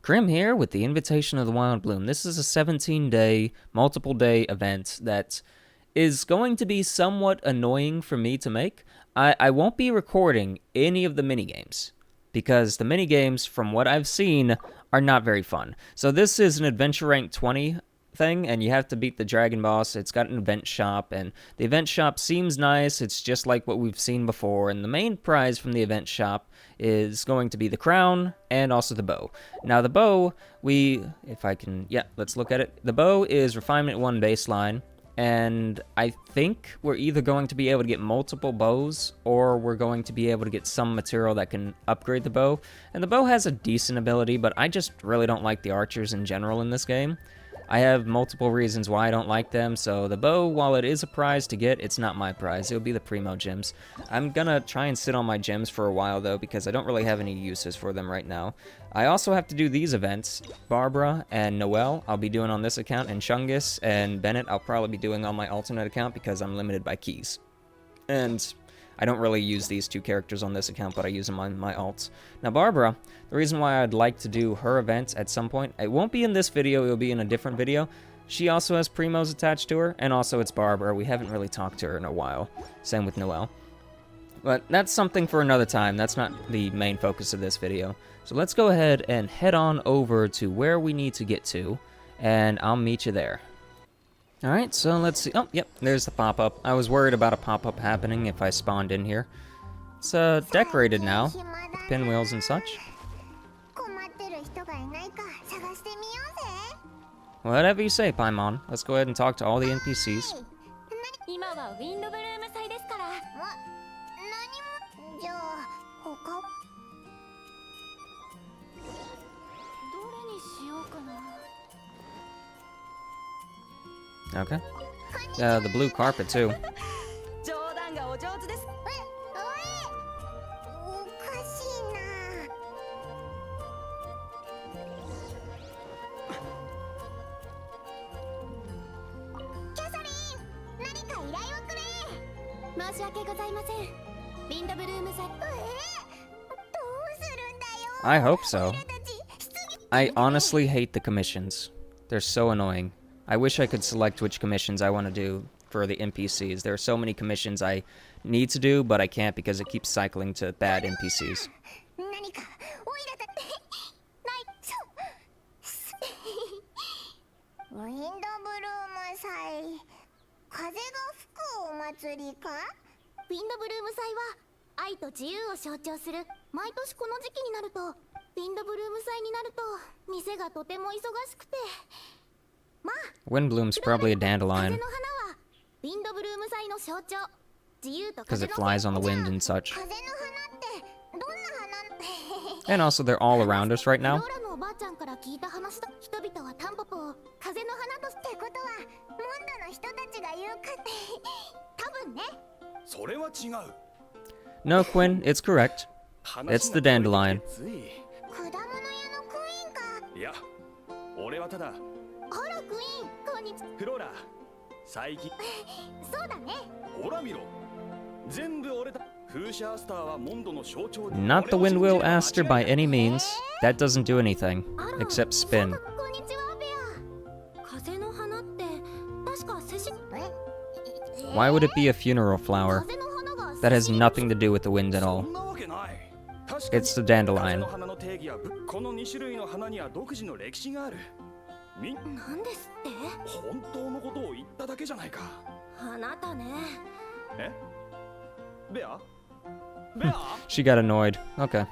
Crim here with the Invitation of the Windblume. This is a 17-day, multiple-day event that is going to be somewhat annoying for me to make. I won't be recording any of the minigames, because the minigames, from what I've seen, are not very fun. So this is an Adventure Rank 20 thing, and you have to beat the Dragon Boss. It's got an event shop, and the event shop seems nice. It's just like what we've seen before, and the main prize from the event shop is going to be the crown and also the bow. Now the bow, let's look at it. The bow is Refinement 1 baseline, and I think we're either going to be able to get multiple bows, or we're going to be able to get some material that can upgrade the bow. And the bow has a decent ability, but I just really don't like the archers in general in this game. I have multiple reasons why I don't like them, so the bow, while it is a prize to get, it's not my prize. It'll be the Primo gems. I'm gonna try and sit on my gems for a while, though, because I don't really have any uses for them right now. I also have to do these events. Barbara and Noelle, I'll be doing on this account, and Chungus and Bennett, I'll probably be doing on my alternate account because I'm limited by keys. And I don't really use these two characters on this account, but I use them on my alts. Now, Barbara, the reason why I'd like to do her events at some point, it won't be in this video, it'll be in a different video. She also has Primos attached to her, and also it's Barbara. We haven't really talked to her in a while. Same with Noelle. But that's something for another time. That's not the main focus of this video. So let's go ahead and head on over to where we need to get to, and I'll meet you there. Alright, so let's see. Oh, yep, there's the pop-up. I was worried about a pop-up happening if I spawned in here. It's decorated now, with pinwheels and such. Whatever you say, Paimon. Let's go ahead and talk to all the NPCs. Okay. The blue carpet, too. I hope so. I honestly hate the commissions. They're so annoying. I wish I could select which commissions I want to do for the NPCs. There are so many commissions I need to do, but I can't because it keeps cycling to bad NPCs. Windblume's probably a dandelion, because it flies on the wind and such. And also, they're all around us right now. No, Quinn, it's correct. It's the dandelion. Not the Windwheel Aster by any means. That doesn't do anything, except spin. Why would it be a funeral flower? That has nothing to do with the wind at all. It's the dandelion. She got annoyed. Okay.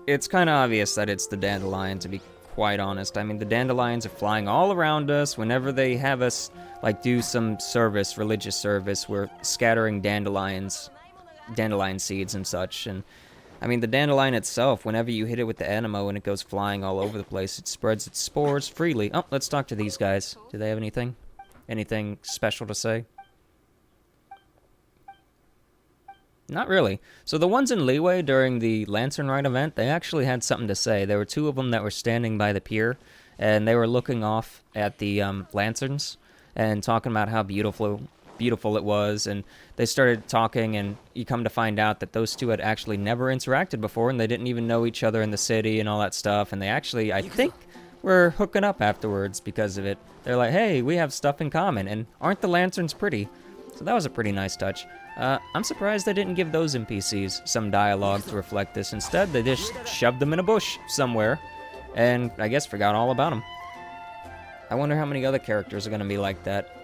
It's kind of obvious that it's the dandelion, to be quite honest. I mean, the dandelions are flying all around us. Whenever they have us, like, do some service, religious service, we're scattering dandelion seeds and such, and I mean, the dandelion itself, whenever you hit it with the anemo and it goes flying all over the place, it spreads its spores freely. Oh, let's talk to these guys. Do they have anything? Anything special to say? Not really. So the ones in Leeway during the Lantern Ride event, they actually had something to say. There were two of them that were standing by the pier, and they were looking off at the lanterns and talking about how beautiful it was, and they started talking, and you come to find out that those two had actually never interacted before, and they didn't even know each other in the city and all that stuff, and they actually, I think, were hooking up afterwards because of it. They're like, hey, we have stuff in common, and aren't the lanterns pretty? So that was a pretty nice touch. I'm surprised they didn't give those NPCs some dialogue to reflect this. Instead, they just shoved them in a bush somewhere, and I guess forgot all about them. I wonder how many other characters are going to be like that.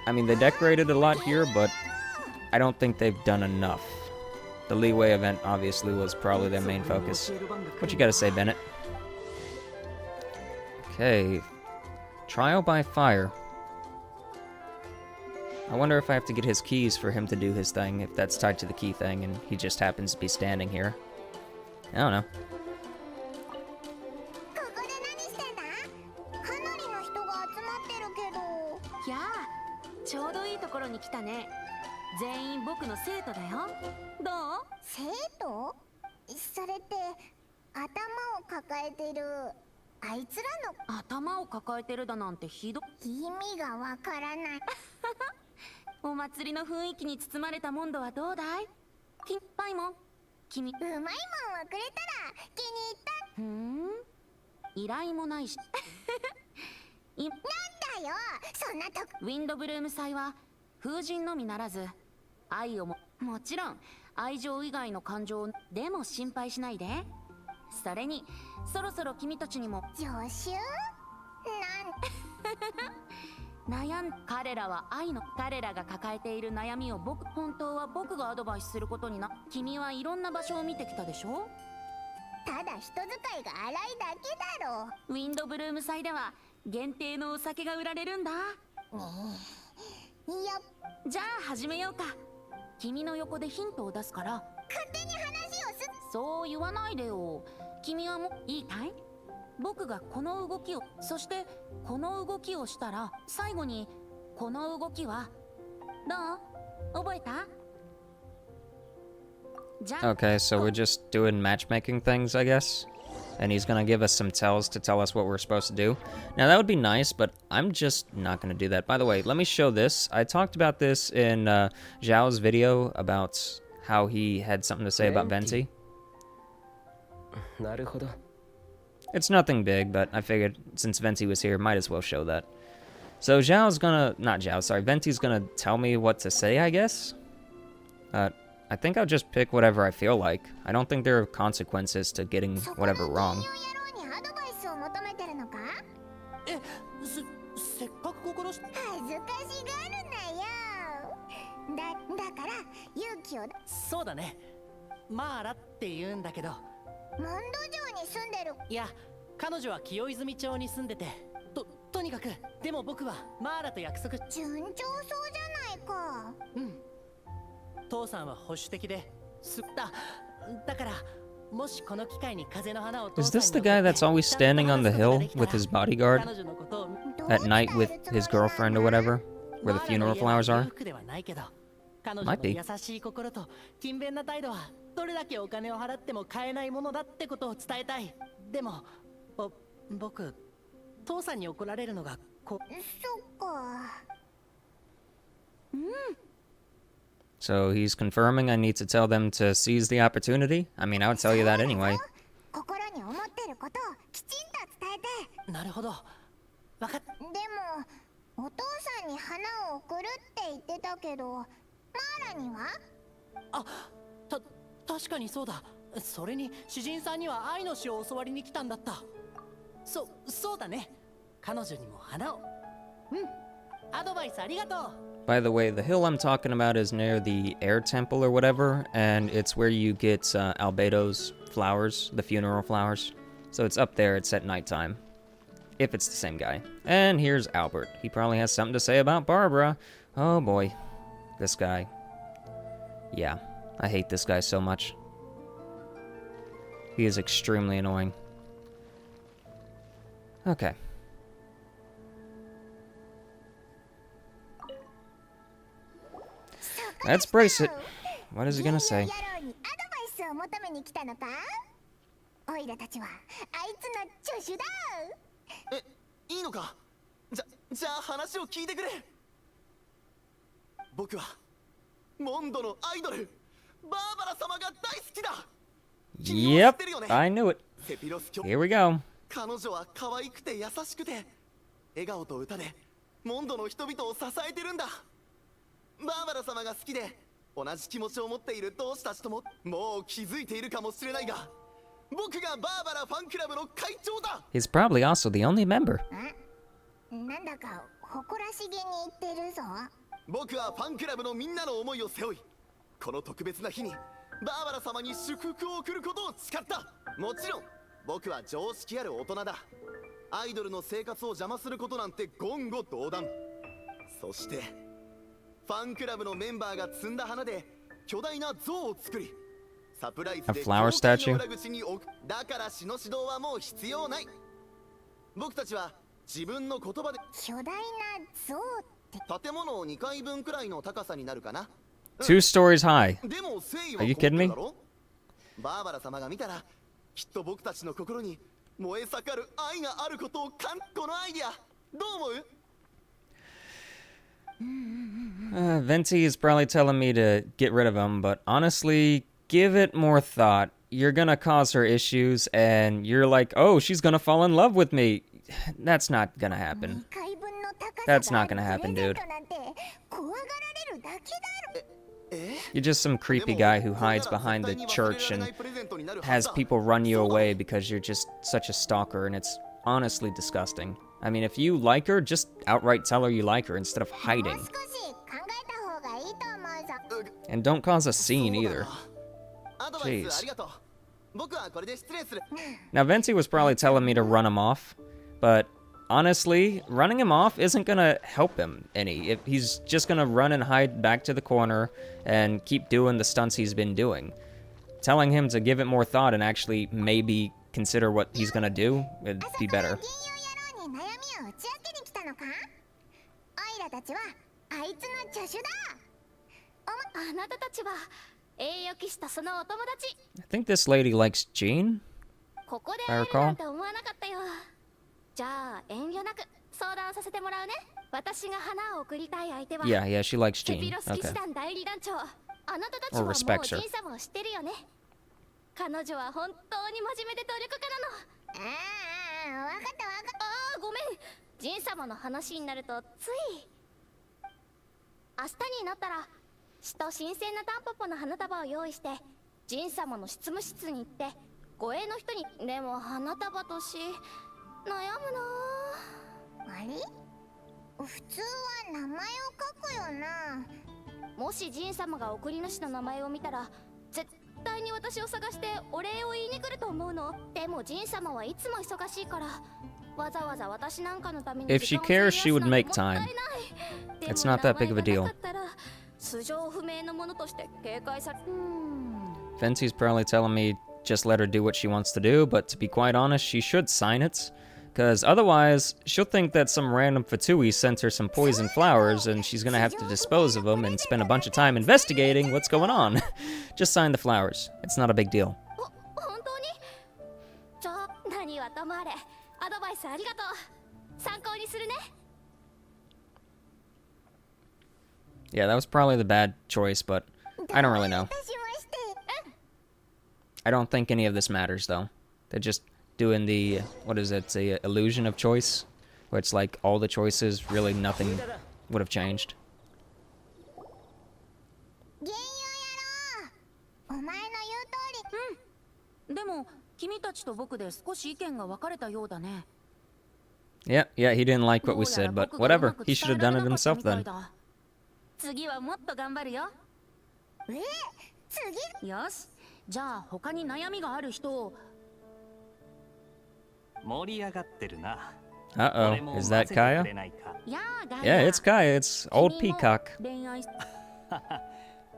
I mean, they decorated a lot here, but I don't think they've done enough. The Leeway event, obviously, was probably their main focus. What you gotta say, Bennett? Okay. Trial by fire. I wonder if I have to get his keys for him to do his thing, if that's tied to the key thing, and he just happens to be standing here. I don't know. ちょうどいいところに来たね。全員僕の生徒だよ。どう？生徒？それって頭を抱えてるあいつらの頭を抱えてるだなんてひど意味がわからない。お祭りの雰囲気に包まれたモンドはどうだい？パイモン、君うまいもんをくれたら気に入った。依頼もないし。なんだよ、そんなとこ。ウィンドブルーム祭は風神のみならず愛をもちろん愛情以外の感情でも心配しないで。それにそろそろ君たちにも助手彼らは愛の彼らが抱えている悩みを本当は僕がアドバイスすることにな。君はいろんな場所を見てきたでしょ。ただ人使いが荒いだけだろ。ウィンドブルーム祭では限定のお酒が売られるんだ。じゃあ始めようか。君の横でヒントを出すから勝手に話をす。そう言わないでよ。君はもういいかい？僕がこの動きを、そしてこの動きをしたら最後にこの動きはどう？覚えた？ Okay, so we're just doing matchmaking things, I guess? And he's gonna give us some tells to tell us what we're supposed to do. Now, that would be nice, but I'm just not gonna do that. By the way, let me show this. I talked about this in Zhao's video about how he had something to say about Venti. It's nothing big, but I figured since Venti was here, might as well show that. So Zhao's gonna... Not Zhao, sorry. Venti's gonna tell me what to say, I guess? I think I'll just pick whatever I feel like. I don't think there are consequences to getting whatever wrong. Is this the guy that's always standing on the hill with his bodyguard? At night with his girlfriend or whatever? Where the funeral flowers are? Might be. So he's confirming I need to tell them to seize the opportunity? I mean, I would tell you that anyway. By the way, the hill I'm talking about is near the air temple or whatever, and it's where you get Albedo's flowers, the funeral flowers. So it's up there, it's at nighttime. If it's the same guy. And here's Albert. He probably has something to say about Barbara. Oh boy. This guy. Yeah, I hate this guy so much. He is extremely annoying. Okay. Let's brace it. What is he gonna say? オイラたちはあいつの助手だ。いいのか。じゃあ話を聞いてくれ。僕はモンドのアイドルバーバラ様が大好きだ。 Yep, I knew it. Here we go. 彼女は可愛くて優しくて笑顔と歌でモンドの人々を支えてるんだ。バーバラ様が好きで同じ気持ちを持っている同志たちとももう気づいているかもしれないが、僕がバーバラファンクラブの会長だ。 He's probably also the only member. なんだか誇らしげに言ってるぞ。僕はファンクラブのみんなの思いを背負い、この特別な日にバーバラ様に祝福を送ることを誓った。もちろん僕は常識ある大人だ。アイドルの生活を邪魔することなんて言語道断。そしてファンクラブのメンバーが摘んだ花で巨大な像を作り、サプライズで A flower statue? 裏口に置く。だから詩の指導はもう必要ない。僕たちは自分の言葉で。巨大な像って建物2階分くらいの高さになるかな。 2 stories high. でも誠意は Are you kidding me? だろ。バーバラ様が見たらきっと僕たちの心に燃え盛る愛があることをこのアイディアどう思う？ Venti is probably telling me to get rid of him, but honestly, give it more thought. You're gonna cause her issues, and you're like, oh, she's gonna fall in love with me. That's not gonna happen. That's not gonna happen, dude. You're just some creepy guy who hides behind the church and has people run you away because you're just such a stalker, and it's honestly disgusting. I mean, if you like her, just outright tell her you like her instead of hiding. And don't cause a scene either. Jeez. Now, Venti was probably telling me to run him off, but honestly, running him off isn't gonna help him any. He's just gonna run and hide back to the corner and keep doing the stunts he's been doing. Telling him to give it more thought and actually maybe consider what he's gonna do would be better. あなたたちは栄誉騎士とそのお友達。 I think this lady likes Jean. ここで会えるなんて思わなかったよ。じゃあ遠慮なく相談させてもらうね。私が花を贈りたい相手は Yeah, she likes セ Jean. ピロス騎 Okay. 士団代理団長。あなたたちは Or もう respects ジ her. ン様を知ってるよね。彼女は本当に真面目で努力家なの。ああ、わかったわかった。ああ、ごめん。ジン様の話になるとつい。明日になったら詩と新鮮なタンポポの花束を用意して、ジン様の執務室に行って護衛の人に。でも花束と詩悩むな。あれ、普通は名前を書くよな。もしジン様が送り主の名前を見たら絶対に私を探してお礼を言いに来ると思うの。でもジン様はいつも忙しいからわざわざ私なんかのために If she cares, she would make time. It's not that big of a deal. 素性不明のものとして警戒され。Venti's probably telling me just let her do what she wants to do, but to be quite honest, she should sign it. Because otherwise, she'll think that some random Fatui sent her some poison flowers, and she's gonna have to dispose of them and spend a bunch of time investigating what's going on. Just sign the flowers. It's not a big deal. 本当に？じゃあ何はともあれアドバイスありがとう。参考にするね。Yeah, that was probably the bad choice, but I don't really know. I don't think any of this matters, though. They're just doing the, what is it, the illusion of choice, where it's like all the choices, really nothing would have changed. 原油やろう。お前の言う通り。でも君たちと僕で少し意見が分かれたようだね。Yeah, he didn't like what we said, but whatever. He should have done it himself then. 次はもっと頑張るよ。次？よし、じゃあ他に悩みがある人を。盛り上がってるな。 Uh-oh, is that Kaya? やあ、ガイア。 Yeah, it's Kaya. It's old Peacock. 恋愛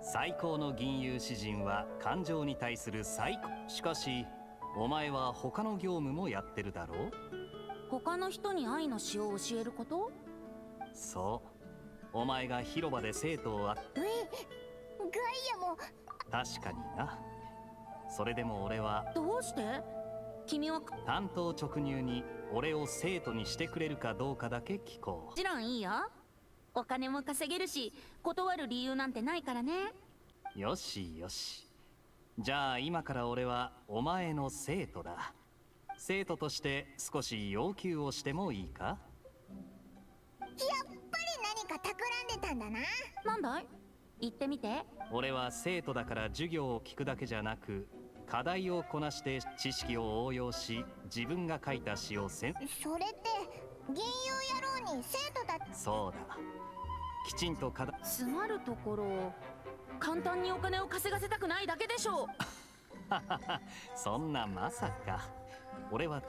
最高の銀融詩人は感情に対する最高。しかしお前は他の業務もやってるだろう？他の人に愛の詩を教えること？そう。お前が広場で生徒をガイアも。確かにな。それでも俺はどうして？君はも担当直入に俺を生徒にしてくれるかどうかだけ聞こちろんいいよ。お金も稼げるし、断る理由なんてないからね。う。よしよし。じゃあ今から俺はお前の生徒だ。生徒として少し要求をしてもいいか？やっぱり何か企んでたんだな。なんだい？言ってみて。俺は生徒だから授業を聞くだけじゃなく、課題をこなして知識を応用し、自分が書いた詩をそれって銀融野郎に生徒たち。そうだ。きちんと課題。詰まるところ、簡単にお金を稼がせたくないだけでしょう。そんなまさか。俺は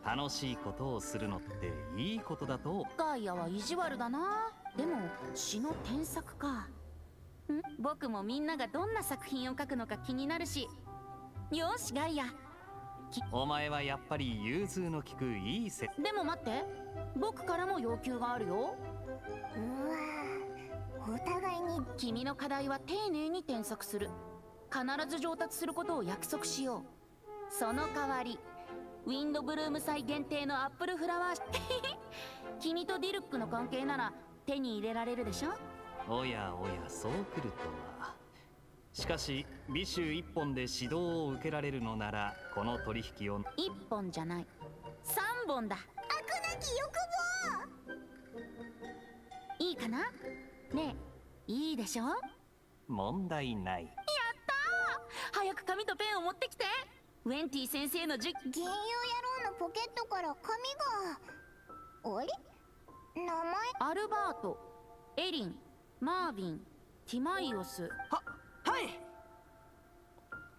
楽しいことをするのっていいことだと。ガイアは意地悪だな。でも詩の添削か。僕もみんながどんな作品を書くのか気になるし。よしガイア。お前はやっぱり融通の利くいいせ。でも待って、僕からも要求があるよ。うわ、お互いに。君の課題は丁寧に添削する。必ず上達することを約束しよう。その代わりウィンドブルーム祭限定のアップルフラワー君とディルックの関係なら手に入れられるでしょ。おやおや、そう来るとは。しかし美酒一本で指導を受けられるのなら、この取引を。一本じゃない、3本だ。飽くなき欲望。いいかな？ねえ、いいでしょ？問題ない。やったー！早く紙とペンを持ってきて。ウェンティ先生の銀融野郎のポケットから紙が。あれ？名前？アルバート、エリン、マービン、ティマイオス。はい。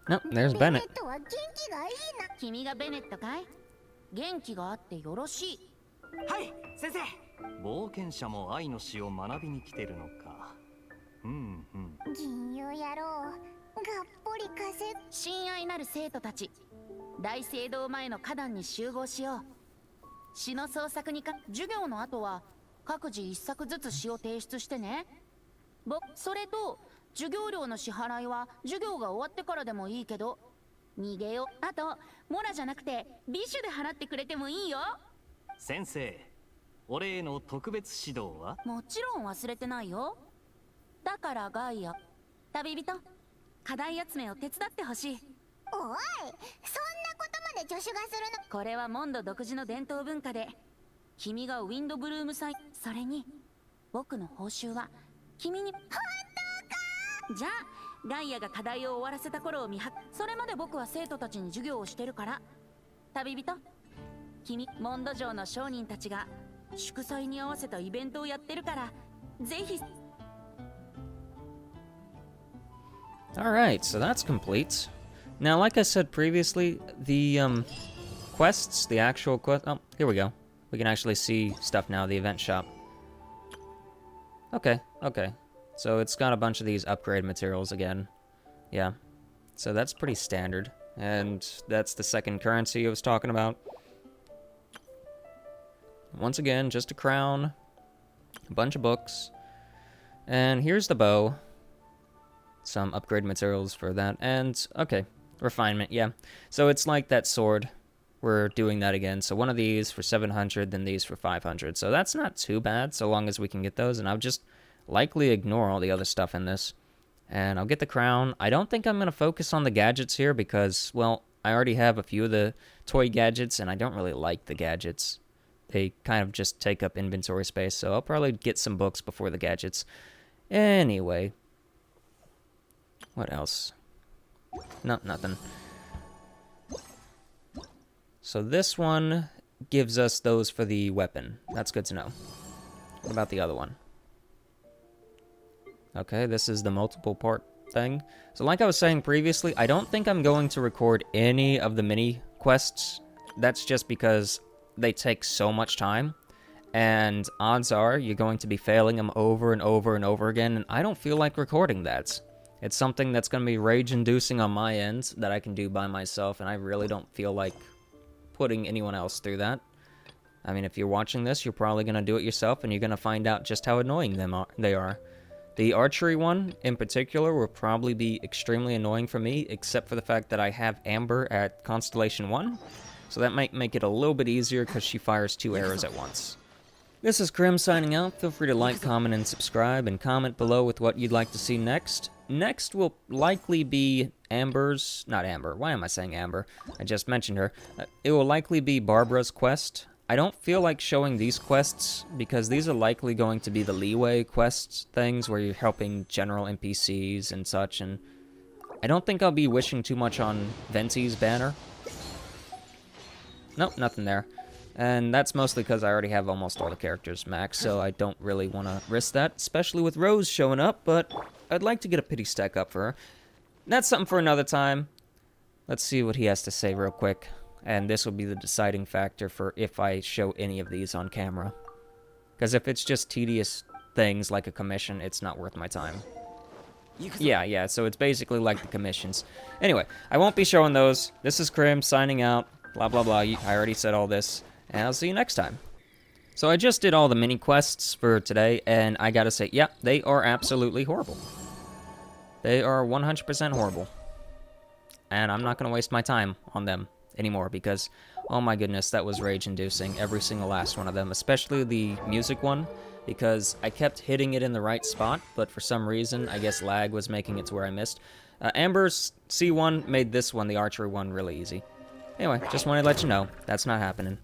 Nope, there's ベネ Bennett. ットは元気がいいな。君がベネットかい？元気があってよろしい。はい先生。冒険者も愛の詩を学びに来てるのか。銀融野郎がっぽり稼ぐ。親愛なる生徒たち、大聖堂前の花壇に集合しよう。詩の創作に授業の後は各自1作ずつ詩を提出してね。それと授業料の支払いは授業が終わってからでもいいけど、逃げよ。あとモラじゃなくてビシュで払ってくれてもいいよ。先生、俺への特別指導は？もちろん忘れてないよ。だからガイア、旅人、課題集めを手伝ってほしい。おい、そんなことまで助手がするの？これはモンド独自の伝統文化で、君がウィンドブルーム祭、それに僕の報酬は君に。本当か？じゃあガイアが課題を終わらせた頃をそれまで僕は生徒たちに授業をしてるから。旅人、君、モンド城の商人たちが祝祭に合わせたイベントをやってるから、ぜひ。 Alright, so that's complete. Now, like I said previously, the quests, the actual quest. Oh, here we go. We can actually see stuff now, the event shop. Okay. So it's got a bunch of these upgrade materials again. Yeah. So that's pretty standard. And that's the second currency I was talking about. Once again, just a crown, a bunch of books. And here's the bow. Some upgrade materials for that. And, okay, refinement, yeah. So it's like that sword. We're doing that again. So one of these for 700, then these for 500. So that's not too bad, so long as we can get those. And I'll just likely ignore all the other stuff in this. And I'll get the crown. I don't think I'm going to focus on the gadgets here because, well, I already have a few of the toy gadgets, and I don't really like the gadgets. They kind of just take up inventory space, so I'll probably get some books before the gadgets. Anyway. What else? No, nothing. So this one gives us those for the weapon. That's good to know. What about the other one? Okay, this is the multiple part thing. So like I was saying previously, I don't think I'm going to record any of the mini quests. That's just because they take so much time. And odds are you're going to be failing them over and over and over again, and I don't feel like recording that. It's something that's going to be rage-inducing on my end that I can do by myself, and I really don't feel like putting anyone else through that. I mean, if you're watching this, you're probably going to do it yourself, and you're going to find out just how annoying they are. The archery one, in particular, will probably be extremely annoying for me, except for the fact that I have Amber at Constellation 1, so that might make it a little bit easier because she fires 2 arrows at once. This is Crim signing out. Feel free to like, comment, and subscribe, and comment below with what you'd like to see next. Next will likely be Amber's... Not Amber. Why am I saying Amber? I just mentioned her. It will likely be Barbara's quest. I don't feel like showing these quests, because these are likely going to be the leeway quests things, where you're helping general NPCs and such, and I don't think I'll be wishing too much on Venti's banner. Nope, nothing there. And that's mostly because I already have almost all the characters max, so I don't really want to risk that, especially with Rose showing up, but I'd like to get a pity stack up for her. That's something for another time. Let's see what he has to say real quick, and this will be the deciding factor for if I show any of these on camera. Because if it's just tedious things like a commission, it's not worth my time. Yeah, so it's basically like the commissions. Anyway, I won't be showing those. This is Crim signing out. Blah, blah, blah. I already said all this. And I'll see you next time. So I just did all the mini quests for today, and I gotta say, yeah, they are absolutely horrible. They are 100% horrible. And I'm not gonna waste my time on them anymore, because, oh my goodness, that was rage-inducing, every single last one of them, especially the music one, because I kept hitting it in the right spot, but for some reason, I guess lag was making it to where I missed. Amber's C1 made this one, the archery one, really easy. Anyway, just wanted to let you know, that's not happening.